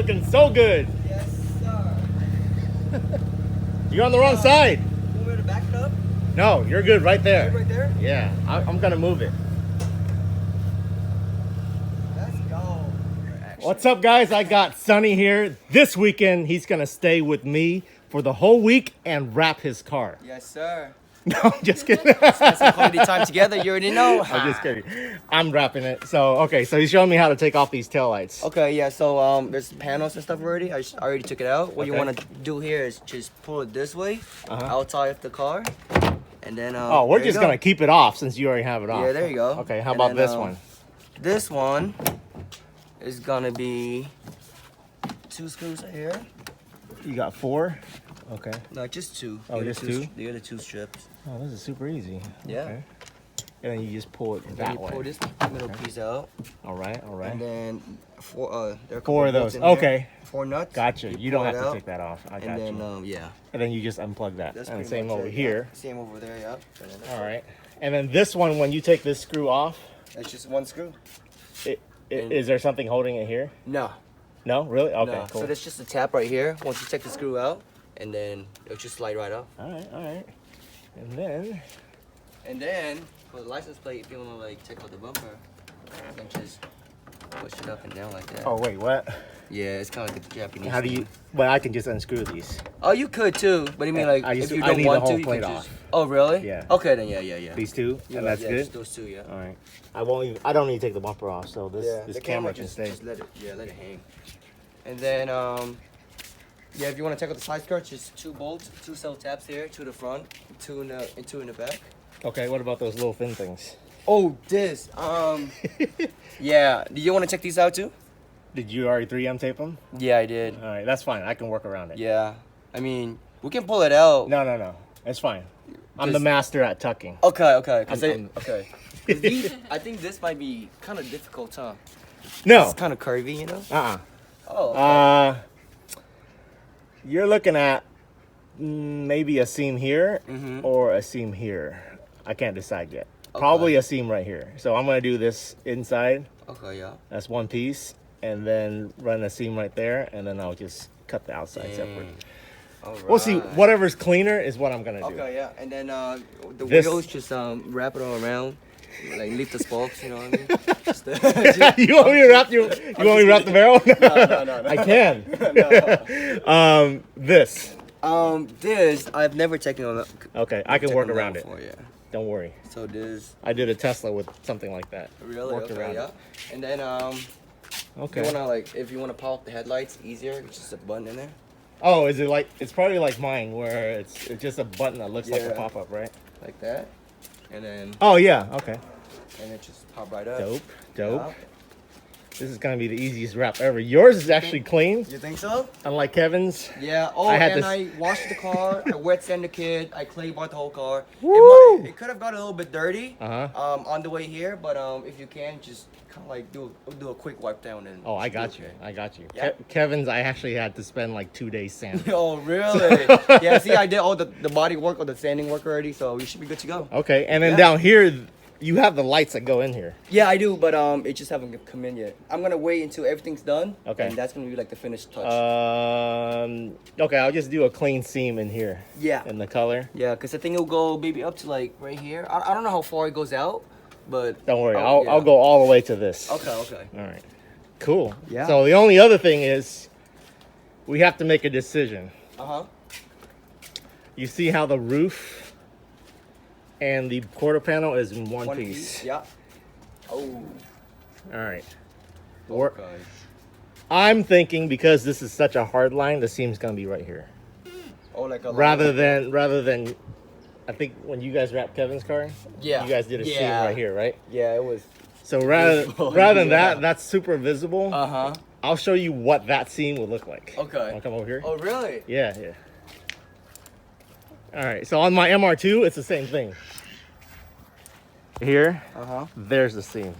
looking so good. Yes, sir. You're on the wrong side. You want me to back it up? No, you're good right there. Right there? Yeah, I'm gonna move it. Let's go. What's up, guys? I got Sonny here. This weekend, he's gonna stay with me for the whole week and wrap his car. Yes, sir. No, I'm just kidding. Spend some quality time together. You already know. I'm just kidding. I'm wrapping it. So, okay, so he's showing me how to take off these taillights. Okay, yeah, so there's panels and stuff already. I already took it out. What you Okay. want to do here is just pull it this way, Uh-huh. outside of the car, and then Oh, we're there you just go. gonna keep it off since you already have it off. Yeah, there you go. Okay, how And about then, this one? This one is gonna be 2 screws here. You got 4? Okay. No, just 2. Oh, just 2? The other 2 strips. Oh, this is super easy. Yeah. Okay. And then you just pull it Then that you way. pull this middle piece out, All right, all right. and then there are a 4 of couple bolts those. in here, Okay. 4 nuts. Gotcha. You don't pull have it to out, take that off. I got And then you. yeah. And then you just unplug that. That's And pretty same much over it, here. Yeah. Same over there, yeah. And then All right. And then this one, when you take this screw off, It's just 1 screw. is there something holding it here? No. No, really? Okay, No. cool. So there's just a tap right here. Once you take the screw out, and then it'll just slide right off. All right, all right. And then, For the license plate, if you want to like check out the bumper, you can just push it up and down like that. oh wait, what? Yeah, it's kind of like a Japanese. How do you? thing. Well, I can just unscrew these. Oh, you could too, but I mean like I if used to- you I don't need the want whole to, you plate can off. just. Oh, really? Yeah. Okay, then yeah. These two, Yeah, and that's yeah, good. Just those 2, yeah. All right. I won't. Even, I don't need to take the bumper off, so this this the camera can just, stay. Just let it hang. And then yeah, if you want to check out the side skirts, just 2 bolts, 2 cell taps here, 2 to the front, 2 and 2 in the back. Okay. What about those little thin things? Oh, this. Yeah. Do you want to check these out too? Did you already 3M tape them? Yeah, I did. All right, that's fine. I can work around it. Yeah. I mean, we can pull it out. No. It's fine. I'm the Just- master at tucking. Okay. 'Cause I'm- okay. 'Cause these, I think this might be kind of difficult, huh? No. It's kind of curvy, you know. Oh. Oh. You're looking at maybe a seam here Mhm. or a seam here. I can't decide yet. Probably a seam right here. So I'm gonna do this inside. Okay. Yeah. That's one piece, and then run a seam right there, and then I'll just cut the outside separate. All right. We'll see. Whatever's cleaner is what I'm gonna do. Okay. Yeah. And then the This- wheels just wrap it all around, like leave the spokes. You know what I mean? Just, you want me to wrap you? You want me to wrap the barrel? No. I can. This. This I've never taken on. Okay, I can work around it. Before, yeah. Don't worry. So this. I did a Tesla with something like that. Really? Worked Okay, around yeah. it. And then Okay. if you wanna power up the headlights easier, it's just a button in there. Oh, is it like? It's probably like mine, where it's just a button that looks like a Yeah. pop-up, right? Like that. And then Oh yeah. Okay. it just pop right up. Dope. Dope. Yeah. This is gonna be the easiest wrap ever. Yours is actually clean, You think so? unlike Kevin's. Yeah. Oh, I had and this- I washed the car. I wet sand the kid. I clay bought the whole car. Woo! It could have got a little bit dirty. On the way here, but if you can, just kind of like do a quick wipe down and. Oh, I should be got you. okay. I got you. Yeah. Kevin's, I actually had to spend like 2 days sanding. Oh really? Yeah. See, I did all the body work or the sanding work already, so we should be good to go. Okay, and then Yeah. down here, you have the lights that go in here. Yeah, I do, but it just haven't come in yet. I'm gonna wait until everything's done. Okay. And that's gonna be like the finished touch. Okay, I'll just do a clean seam in here. Yeah. In the color. Yeah, because I think it'll go maybe up to like right here. I don't know how far it goes out, but. Don't worry, Oh, yeah. I'll go all the way to this. Okay. All right. Cool. Yeah. So the only other thing is, we have to make a decision. Uh-huh. You see how the roof and the quarter panel is in one piece. Yeah. Oh. All right. We're- Okay. I'm thinking because this is such a hard line, the seam's gonna be right here. Oh, like a Rather than, I think when you guys wrapped Kevin's car, Yeah. you guys did a seam Yeah. right here, right? Yeah, it was. So rather Visible, rather than yeah. that's super visible. Uh-huh. I'll show you what that seam would look like. Okay. Wanna come over here? Oh, really? Yeah. All right. So on my MR2, it's the same thing. Here, Uh-huh. there's the seam.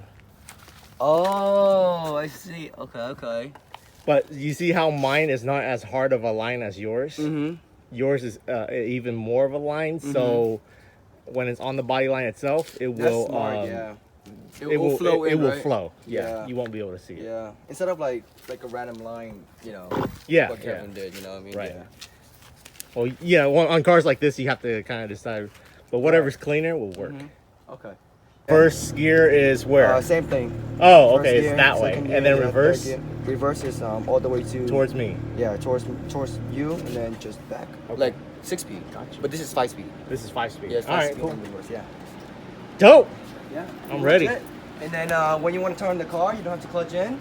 Oh, I see. Okay. But you see how mine is not as hard of a line as yours? Mm-hmm. Yours is even more of a line. So when it's on the body line itself, it That's will smart, yeah. It will flow in, it will right? flow. Yeah, Yeah. you won't be able to see it. Yeah. Instead of like a random line, you know. Yeah, What Kevin did, you know what I mean? Right. Yeah. Well, yeah, on cars like this, you have to kind of decide. But whatever's cleaner will work. Okay. First gear is where? Same thing. Oh, First okay, gear, it's that way. second And gear, then yeah, reverse third gear. Reverse is all the way to towards me. Yeah, towards you, and then just back. Okay. Like 6-speed. Gotcha. But this is 5-speed. This is 5-speed. Yeah, it's All 5 right, speed cool. and reverse. Yeah. Dope. Yeah. I'm ready. Legit. And then when you want to turn the car, you don't have to clutch in.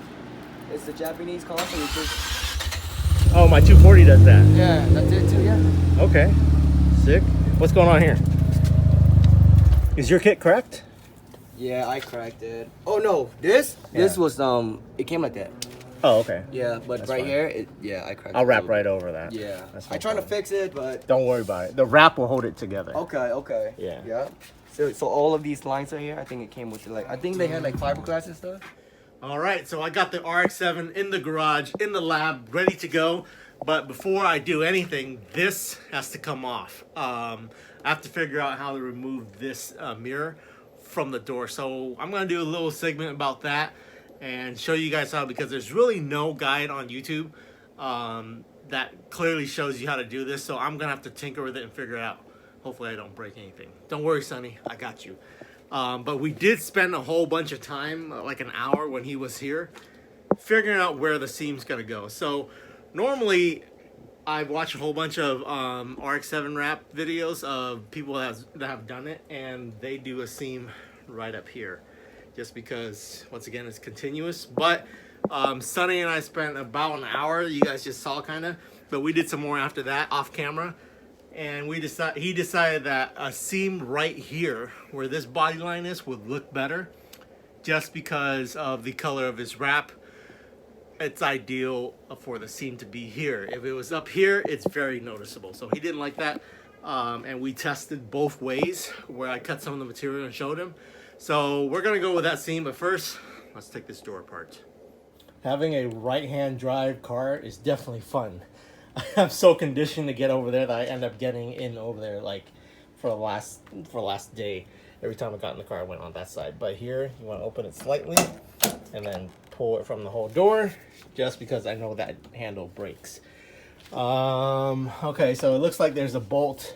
It's the Japanese car, so you just Oh, my 240 does that. yeah, that's it too. Yeah. Okay, sick. What's going on here? Is your kit cracked? Yeah, I cracked it. Oh no, this was it came like that. Oh, okay. Yeah, but That's right fine. here, I cracked it. I'll a wrap little right bit. over that. Yeah. That's I no tried to problem. fix it, but Don't worry about it. The wrap will hold it together. okay. Yeah. Yeah. So all of these lines are here. I think it came with I think they had like fiberglass and stuff. All right, so I got the RX7 in the garage, in the lab, ready to go. But before I do anything, this has to come off. I have to figure out how to remove this mirror from the door. So I'm gonna do a little segment about that and show you guys how, because there's really no guide on YouTube that clearly shows you how to do this. So I'm gonna have to tinker with it and figure it out. Hopefully I don't break anything. Don't worry, Sonny, I got you. But we did spend a whole bunch of time, like an hour when he was here, figuring out where the seam's gonna go. So normally I've watched a whole bunch of RX7 wrap videos of people that have done it, and they do a seam right up here, just because, once again, it's continuous. But Sonny and I spent about an hour, you guys just saw kind of, but we did some more after that off camera. And he decided that a seam right here where this body line is would look better, just because of the color of his wrap. It's ideal for the seam to be here. If it was up here, it's very noticeable. So he didn't like that. And we tested both ways, where I cut some of the material and showed him. So we're gonna go with that seam, but first, let's take this door apart. Having a right-hand drive car is definitely fun. I'm so conditioned to get over there that I end up getting in over there like for last day. Every time I got in the car, I went on that side. But here, you want to open it slightly and then pull it from the whole door, just because I know that handle breaks. Okay, so it looks like there's a bolt.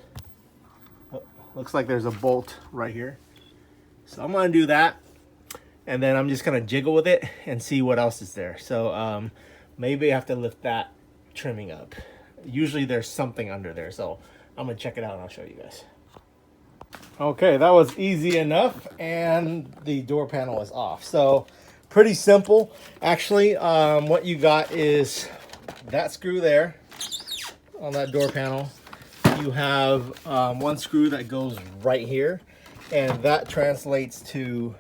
Looks like there's a bolt right here. So I'm gonna do that, and then I'm just gonna jiggle with it and see what else is there. So maybe I have to lift that trimming up. Usually there's something under there, so I'm gonna check it out and I'll show you guys. Okay, that was easy enough, and the door panel is off. So pretty simple actually. What you got is that screw there on that door panel. You have one screw that goes right here, and that translates to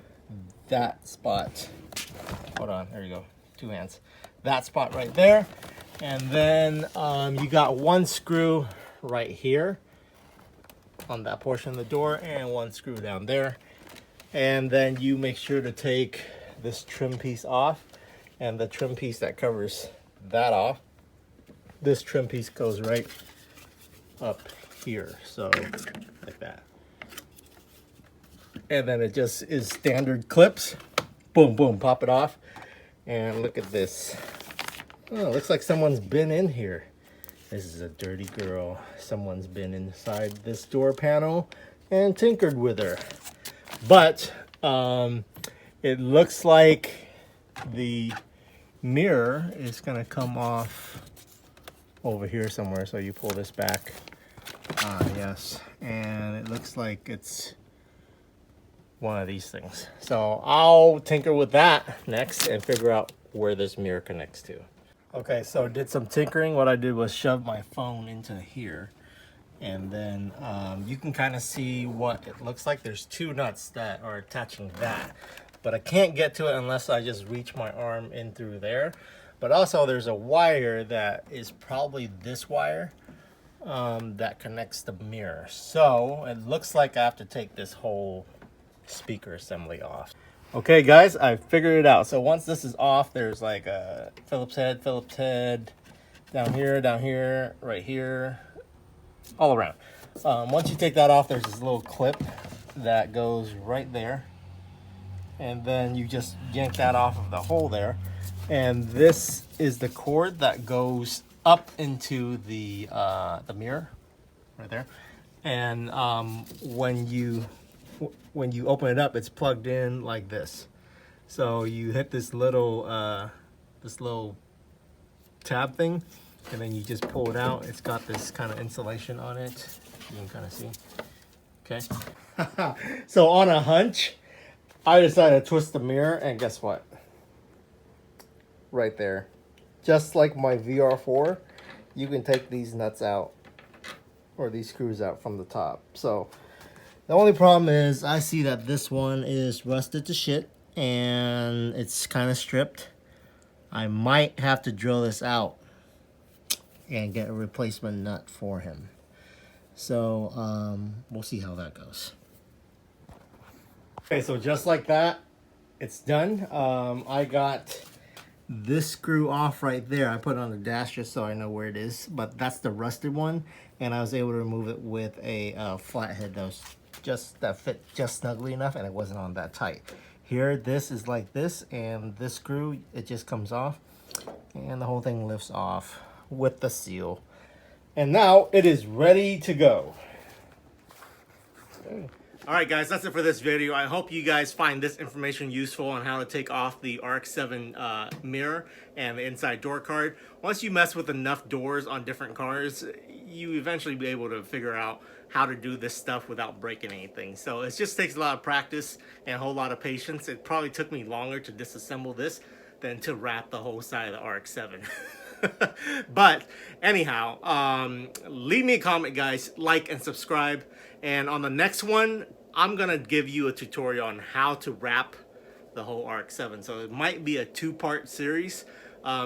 that spot. Hold on, there you go, two hands. That spot right there. And then you got one screw right here on that portion of the door, and one screw down there. And then you make sure to take this trim piece off, and the trim piece that covers that off. This trim piece goes right up here, so like that. And then it just is standard clips. Boom, boom, pop it off. And look at this. Oh, looks like someone's been in here. This is a dirty girl. Someone's been inside this door panel and tinkered with her. But it looks like the mirror is gonna come off over here somewhere. So you pull this back. Yes. And it looks like it's one of these things. So I'll tinker with that next and figure out where this mirror connects to. Okay, so did some tinkering. What I did was shove my phone into here, and then you can kind of see what it looks like. There's two nuts that are attaching that, but I can't get to it unless I just reach my arm in through there. But also there's a wire that is probably this wire that connects the mirror. So it looks like I have to take this whole speaker assembly off. Okay guys, I figured it out. So once this is off, there's like a Phillips head, down here, right here, all around. Once you take that off, there's this little clip that goes right there. and then you just yank that off of the hole there. And this is the cord that goes up into the mirror right there. And when you open it up, it's plugged in like this. So you hit this little tab thing, and then you just pull it out. It's got this kind of insulation on it. You can kind of see. Okay. So on a hunch, I decided to twist the mirror, and guess what? Right there. Just like my VR4, you can take these nuts out, or these screws out from the top. So the only problem is I see that this one is rusted to shit and it's kind of stripped. I might have to drill this out and get a replacement nut for him. So we'll see how that goes. Okay, so just like that, it's done. I got this screw off right there. I put it on the dash just so I know where it is, but that's the rusted one, and I was able to remove it with a flathead that fit just snugly enough, and it wasn't on that tight. Here, this is like this, and this screw, it just comes off, and the whole thing lifts off with the seal. And now it is ready to go. Okay. All right, guys, that's it for this video. I hope you guys find this information useful on how to take off the RX7 mirror and the inside door card. Once you mess with enough doors on different cars, you eventually be able to figure out how to do this stuff without breaking anything. So it just takes a lot of practice and a whole lot of patience. It probably took me longer to disassemble this than to wrap the whole side of the RX7. But anyhow, leave me a comment, guys, like and subscribe. And on the next one, I'm gonna give you a tutorial on how to wrap the whole RX7. So it might be a two-part series,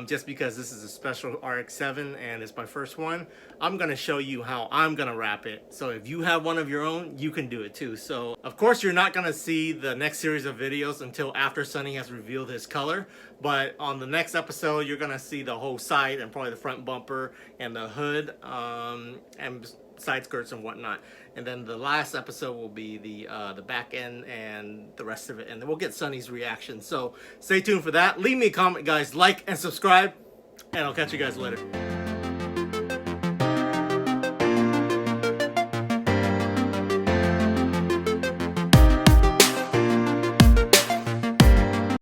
just because this is a special RX7 and it's my first one. I'm gonna show you how I'm gonna wrap it. So if you have one of your own, you can do it too. So of course you're not gonna see the next series of videos until after Sonny has revealed his color. But on the next episode, you're gonna see the whole side and probably the front bumper and the hood and side skirts and whatnot. And then the last episode will be the back end and the rest of it, and then we'll get Sonny's reaction. So stay tuned for that. Leave me a comment, guys, like and subscribe, and I'll catch you guys later.